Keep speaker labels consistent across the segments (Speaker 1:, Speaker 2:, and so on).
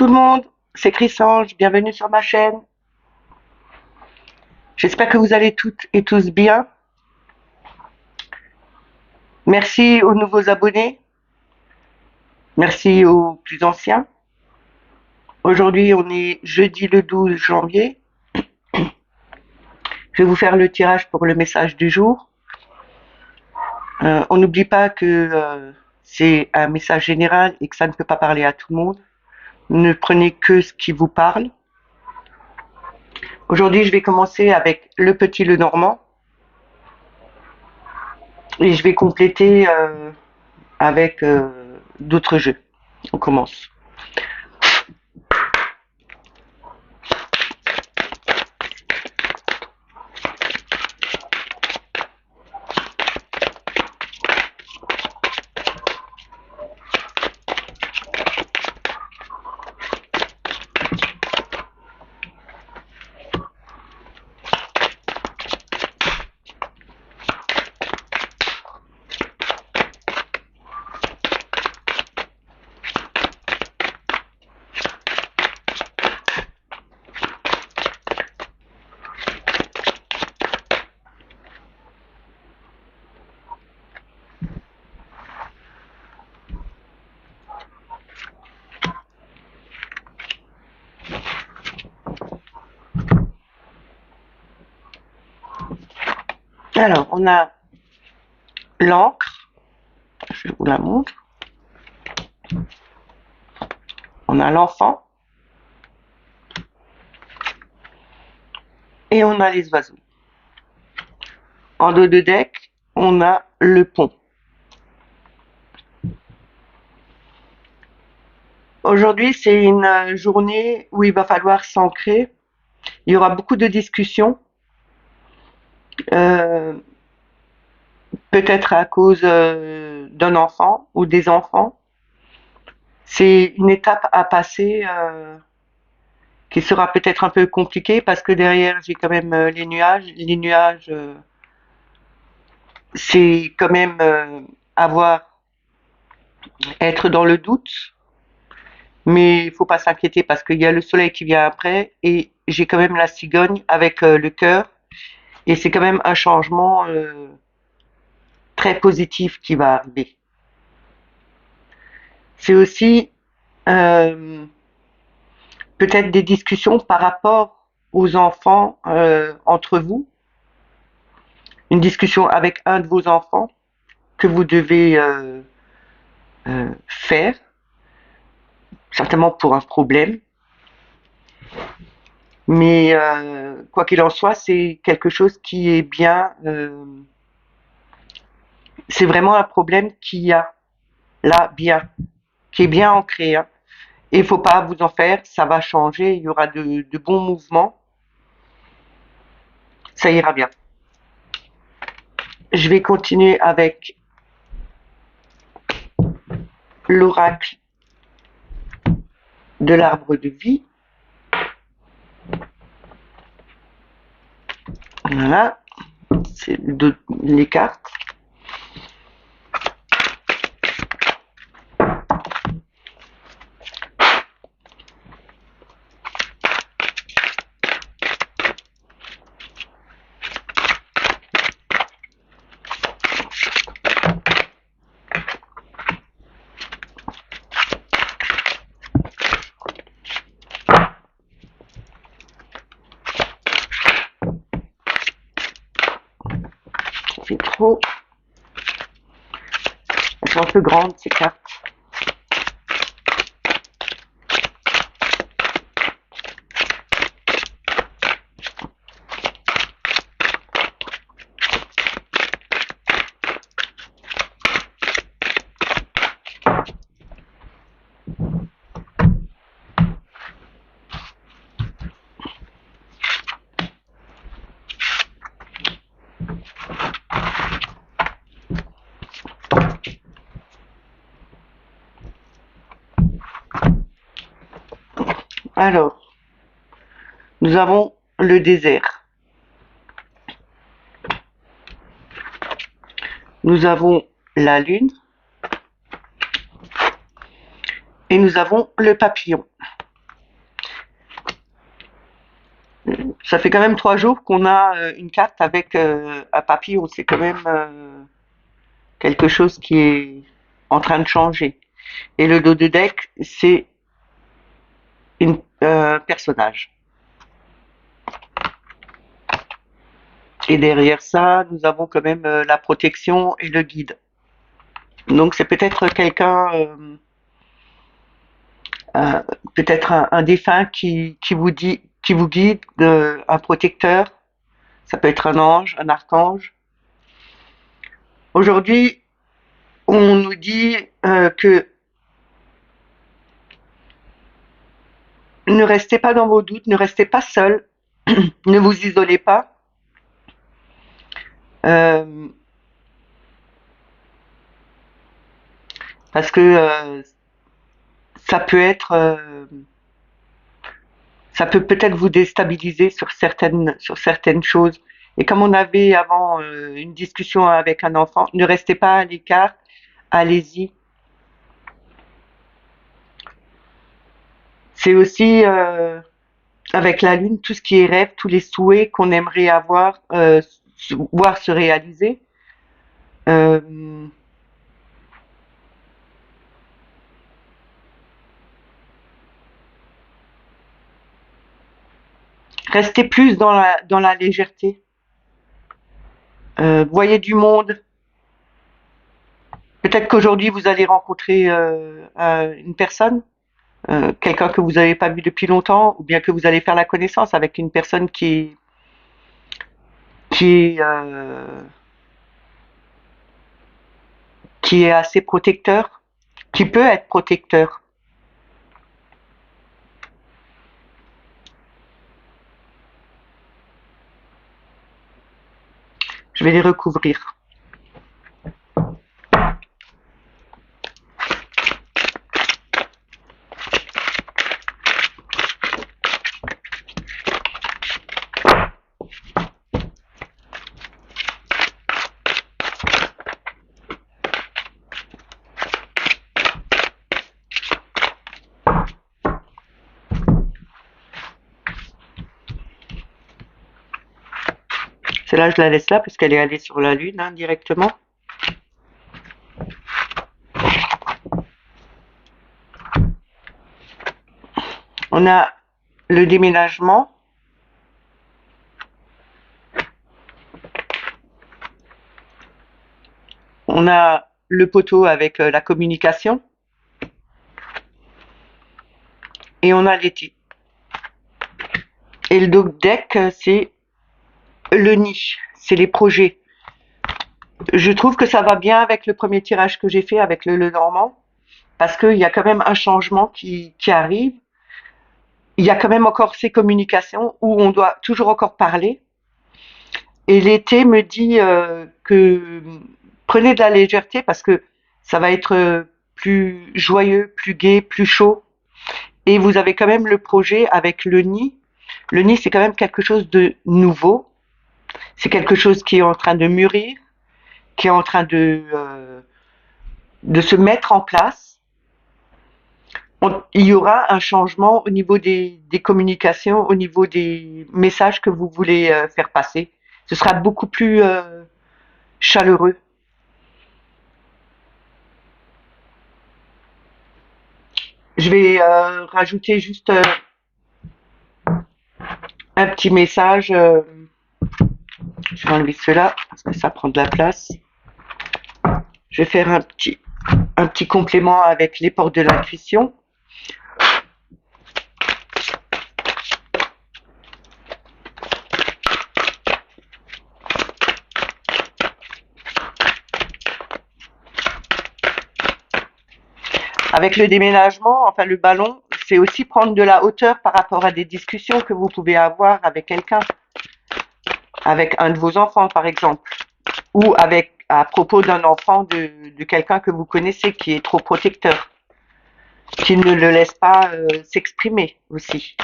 Speaker 1: tout le monde, c'est Chrysange, bienvenue sur ma chaîne. J'espère que vous allez toutes et tous bien. Merci aux nouveaux abonnés, merci aux plus anciens. Aujourd'hui, on est jeudi le 12 janvier. Je vais vous faire le tirage pour le message du jour. On n'oublie pas que c'est un message général et que ça ne peut pas parler à tout le monde. Ne prenez que ce qui vous parle. Aujourd'hui, je vais commencer avec le petit Lenormand et je vais compléter avec d'autres jeux. On commence. Alors, on a l'encre, je vous la montre. On a l'enfant. Et on a les oiseaux. En dos de deck, on a le pont. Aujourd'hui, c'est une journée où il va falloir s'ancrer. Il y aura beaucoup de discussions. Peut-être à cause d'un enfant ou des enfants. C'est une étape à passer qui sera peut-être un peu compliquée parce que derrière j'ai quand même les nuages. Les nuages, c'est quand même être dans le doute, mais il faut pas s'inquiéter parce qu'il y a le soleil qui vient après et j'ai quand même la cigogne avec le cœur et c'est quand même un changement très positif qui va arriver. C'est aussi peut-être des discussions par rapport aux enfants entre vous, une discussion avec un de vos enfants que vous devez faire, certainement pour un problème. Mais quoi qu'il en soit, c'est quelque chose qui est bien. C'est vraiment un problème qui a là bien, qui est bien ancré. Hein. Et il ne faut pas vous en faire, ça va changer, il y aura de bons mouvements. Ça ira bien. Je vais continuer avec l'oracle de l'arbre de vie. Voilà, c'est les cartes. C'est trop. Elles sont un peu grandes ces cartes. Alors, nous avons le désert. Nous avons la lune. Et nous avons le papillon. Ça fait quand même 3 jours qu'on a une carte avec un papillon. C'est quand même quelque chose qui est en train de changer. Et le dos de deck, c'est un personnage. Et derrière ça, nous avons quand même la protection et le guide. Donc c'est peut-être quelqu'un, euh, peut-être un défunt qui vous dit, qui vous guide, un protecteur. Ça peut être un ange, un archange. Aujourd'hui, on nous dit que ne restez pas dans vos doutes, ne restez pas seul, ne vous isolez pas. euh, Parce que ça peut être, ça peut peut-être vous déstabiliser sur certaines choses. Et comme on avait avant une discussion avec un enfant, ne restez pas à l'écart, allez-y. C'est aussi avec la lune tout ce qui est rêve, tous les souhaits qu'on aimerait avoir, voir se réaliser. Euh, Restez plus dans la légèreté. Voyez du monde. Peut-être qu'aujourd'hui vous allez rencontrer une personne, quelqu'un que vous n'avez pas vu depuis longtemps, ou bien que vous allez faire la connaissance avec une personne qui est, euh, qui est assez protecteur, qui peut être protecteur. Je vais les recouvrir. Celle-là, je la laisse là parce qu'elle est allée sur la lune hein, directement. On a le déménagement. On a le poteau avec la communication. Et on a l'été. Et le deck, c'est le nid, c'est les projets. Je trouve que ça va bien avec le premier tirage que j'ai fait avec le Normand, parce qu'il y a quand même un changement qui arrive. Il y a quand même encore ces communications où on doit toujours encore parler. Et l'été me dit que prenez de la légèreté parce que ça va être plus joyeux, plus gai, plus chaud. Et vous avez quand même le projet avec le nid. Le nid, c'est quand même quelque chose de nouveau. C'est quelque chose qui est en train de mûrir, qui est en train de se mettre en place. Il y aura un changement au niveau des communications, au niveau des messages que vous voulez faire passer. Ce sera beaucoup plus chaleureux. Je vais rajouter juste un petit message. Je vais enlever cela parce que ça prend de la place. Je vais faire un petit complément avec les portes de l'intuition. Avec le déménagement, enfin le ballon, c'est aussi prendre de la hauteur par rapport à des discussions que vous pouvez avoir avec quelqu'un, avec un de vos enfants par exemple, ou avec à propos d'un enfant de quelqu'un que vous connaissez qui est trop protecteur, qui ne le laisse pas s'exprimer aussi.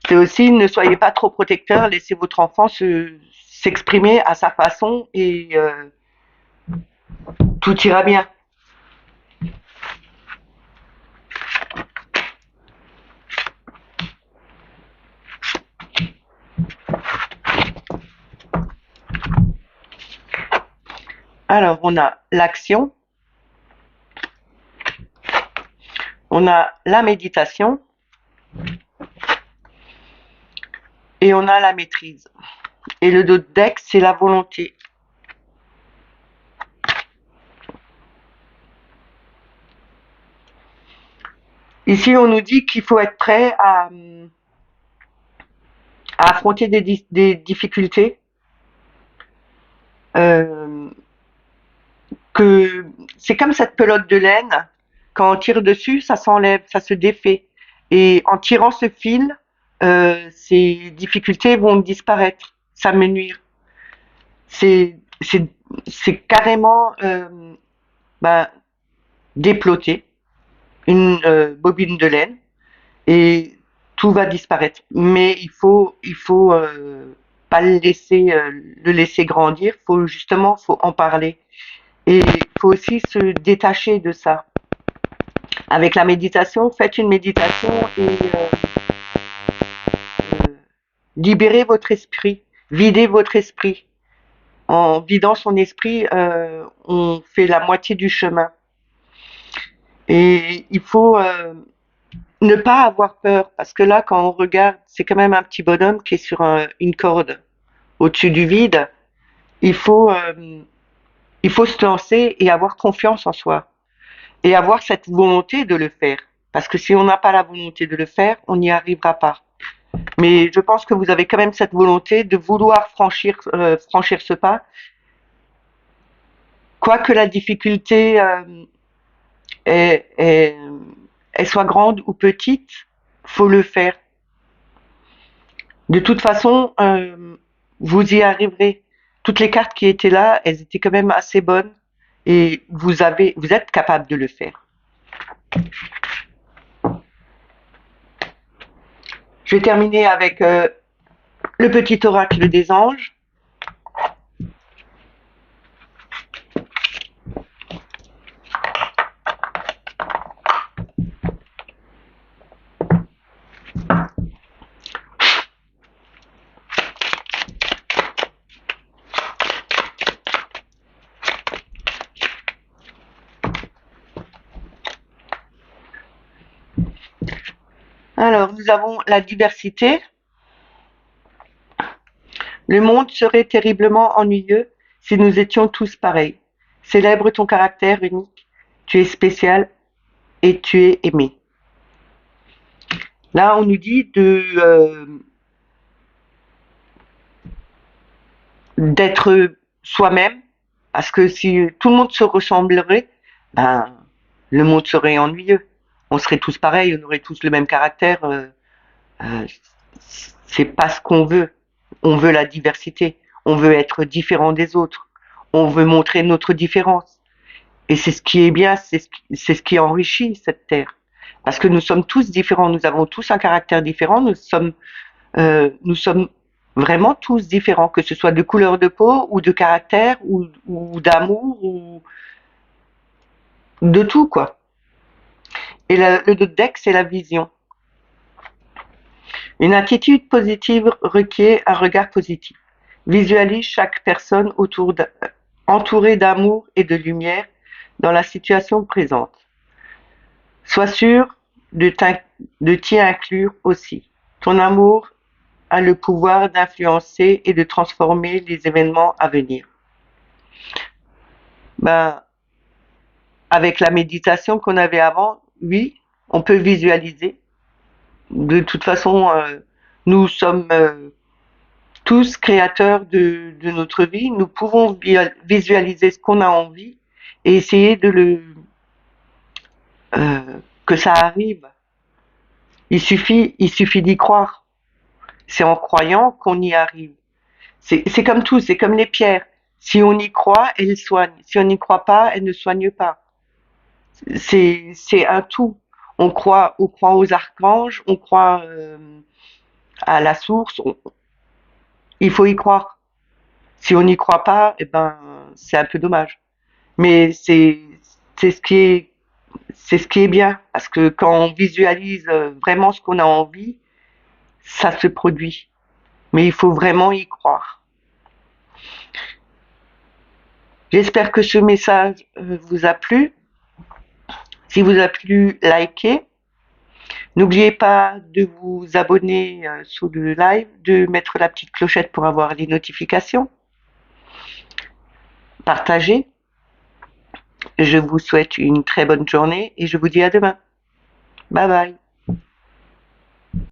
Speaker 1: C'est aussi ne soyez pas trop protecteur, laissez votre enfant s'exprimer à sa façon et tout ira bien. Alors, on a l'action, on a la méditation et on a la maîtrise. Et le dos de deck, c'est la volonté. Ici, on nous dit qu'il faut être prêt à affronter des difficultés, euh, que c'est comme cette pelote de laine, quand on tire dessus, ça s'enlève, ça se défait. Et en tirant ce fil, ces difficultés vont disparaître, s'amenuire. C'est, c'est, c'est carrément ben, déploter une bobine de laine et tout va disparaître. Mais il faut pas le laisser grandir. Faut en parler. Et il faut aussi se détacher de ça. Avec la méditation, faites une méditation et libérez votre esprit, videz votre esprit. En vidant son esprit, on fait la moitié du chemin. Et il faut ne pas avoir peur, parce que là, quand on regarde, c'est quand même un petit bonhomme qui est sur une corde au-dessus du vide. Il faut, euh, il faut se lancer et avoir confiance en soi et avoir cette volonté de le faire. Parce que si on n'a pas la volonté de le faire, on n'y arrivera pas. Mais je pense que vous avez quand même cette volonté de vouloir franchir ce pas, quoi que la difficulté est, est- elle soit grande ou petite, faut le faire. De toute façon, vous y arriverez. Toutes les cartes qui étaient là, elles étaient quand même assez bonnes et vous êtes capable de le faire. Je vais terminer avec le petit oracle des anges. Alors, nous avons la diversité. Le monde serait terriblement ennuyeux si nous étions tous pareils. Célèbre ton caractère unique. Tu es spécial et tu es aimé. Là, on nous dit d'être soi-même, parce que si tout le monde se ressemblerait, ben, le monde serait ennuyeux. On serait tous pareils, on aurait tous le même caractère. Euh, c'est pas ce qu'on veut. On veut la diversité. On veut être différent des autres. On veut montrer notre différence. Et c'est ce qui est bien, c'est ce qui enrichit cette terre. Parce que nous sommes tous différents, nous avons tous un caractère différent, nous sommes vraiment tous différents, que ce soit de couleur de peau ou de caractère ou d'amour ou de tout quoi. Et le deck, c'est la vision. Une attitude positive requiert un regard positif. Visualise chaque personne entourée d'amour et de lumière dans la situation présente. Sois sûr de t'y inclure aussi. Ton amour a le pouvoir d'influencer et de transformer les événements à venir. Ben, avec la méditation qu'on avait avant, oui, on peut visualiser. De toute façon, nous sommes tous créateurs de notre vie. Nous pouvons visualiser ce qu'on a envie et essayer que ça arrive. Il suffit d'y croire. C'est en croyant qu'on y arrive. C'est comme tout, c'est comme les pierres. Si on y croit, elles soignent. Si on n'y croit pas, elles ne soignent pas. C'est un tout. On croit aux archanges, on croit à la source. Il faut y croire. Si on n'y croit pas, eh ben, c'est un peu dommage. Mais c'est ce qui est c'est ce qui est bien parce que quand on visualise vraiment ce qu'on a envie, ça se produit. Mais il faut vraiment y croire. J'espère que ce message vous a plu. Si vous a plu, likez. N'oubliez pas de vous abonner sous le live, de mettre la petite clochette pour avoir les notifications. Partagez. Je vous souhaite une très bonne journée et je vous dis à demain. Bye bye.